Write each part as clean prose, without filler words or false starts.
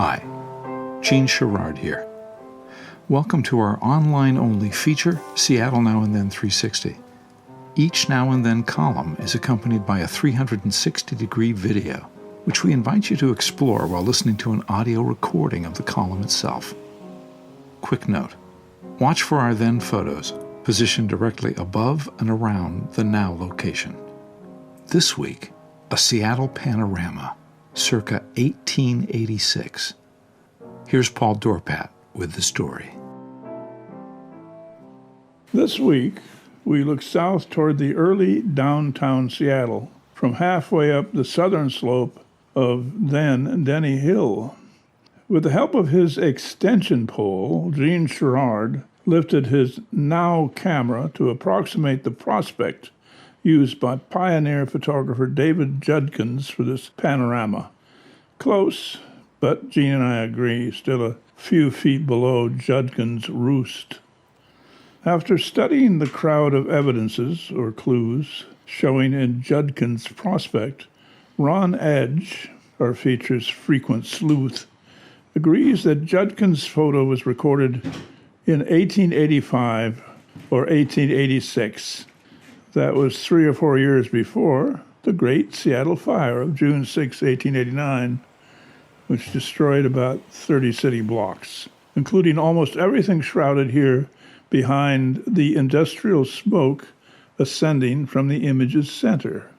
Hi, Gene Sherrard here. Welcome to our online-only feature, Seattle Now and Then 360. Each Now and Then column is accompanied by a 360-degree video, which we invite you to explore while listening to an audio recording of the column itself. Quick note, watch for our then photos, positioned directly above and around the now location. This week, a Seattle panorama, circa 1886. Here's Paul Dorpat with the story. This week, we look south toward the early downtown Seattle, from halfway up the southern slope of then Denny Hill. With the help of his extension pole, Gene Sherrard lifted his now camera to approximate the prospect used by pioneer photographer David Judkins for this panorama. Close, but Gene and I agree, still a few feet below Judkins' roost. After studying the crowd of evidences or clues showing in Judkins' prospect, Ron Edge, our feature's frequent sleuth, agrees that Judkins' photo was recorded in 1885 or 1886. That was 3 or 4 years before the Great Seattle Fire of June 6, 1889, which destroyed about 30 city blocks, including almost everything shrouded here behind the industrial smoke ascending from the image's center.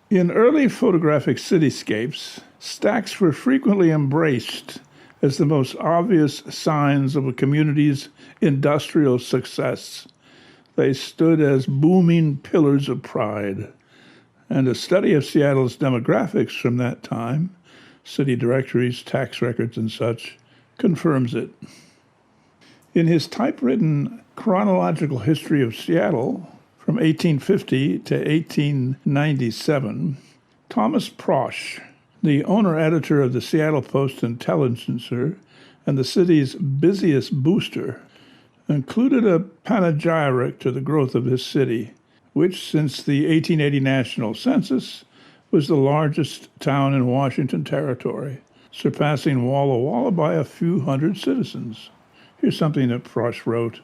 In early photographic cityscapes, stacks were frequently embraced as the most obvious signs of a community's industrial success. They stood as booming pillars of pride. And a study of Seattle's demographics from that time, city directories, tax records, and such, confirms it. In his typewritten chronological history of Seattle from 1850 to 1897, Thomas Prosch, the owner-editor of the Seattle Post-Intelligencer and the city's busiest booster, included a panegyric to the growth of his city, which, since the 1880 national census, was the largest town in Washington Territory, surpassing Walla Walla by a few hundred citizens. Here's something that Prosch wrote.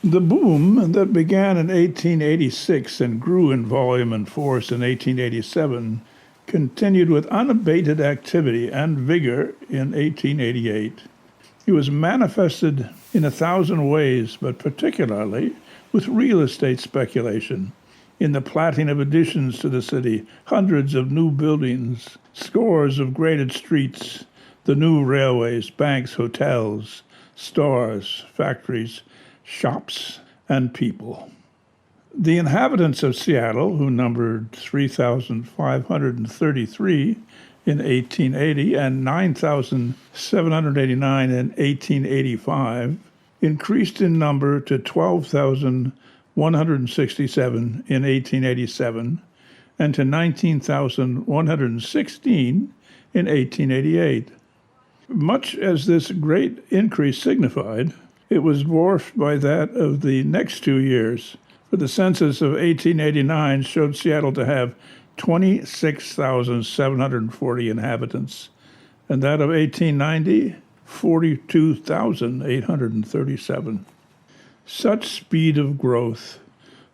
The boom that began in 1886 and grew in volume and force in 1887 continued with unabated activity and vigor in 1888. It was manifested in 1,000 ways, but particularly with real estate speculation, in the platting of additions to the city, hundreds of new buildings, scores of graded streets, the new railways, banks, hotels, stores, factories, shops, and people. The inhabitants of Seattle, who numbered 3,533 in 1880 and 9,789 in 1885, increased in number to 12,167 in 1887 and to 19,116 in 1888. Much as this great increase signified, it was dwarfed by that of the next 2 years, for the census of 1889 showed Seattle to have 26,740 inhabitants, and that of 1890, 42,837. Such speed of growth,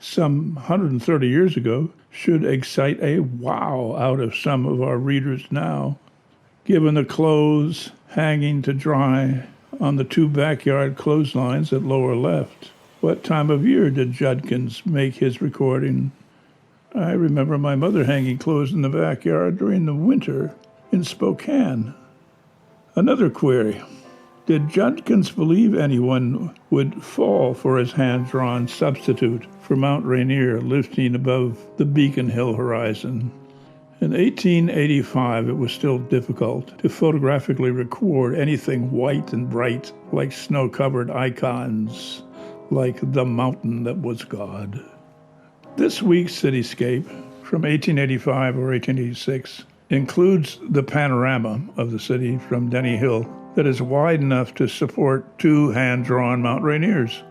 some 130 years ago, should excite a wow out of some of our readers now, given the clothes hanging to dry on the 2 backyard clotheslines at lower left. What time of year did Judkins make his recording? I remember my mother hanging clothes in the backyard during the winter in Spokane. Another query. Did Judkins believe anyone would fall for his hand-drawn substitute for Mount Rainier lifting above the Beacon Hill horizon? In 1885, it was still difficult to photographically record anything white and bright like snow-covered icons, like the mountain that was God. This week's cityscape, from 1885 or 1886, includes the panorama of the city from Denny Hill that is wide enough to support 2 hand-drawn Mount Rainiers.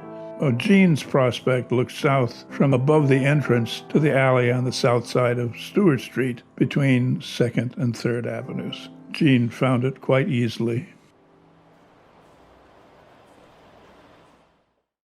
Gene's prospect looks south from above the entrance to the alley on the south side of Stewart Street between 2nd and 3rd Avenues. Gene found it quite easily.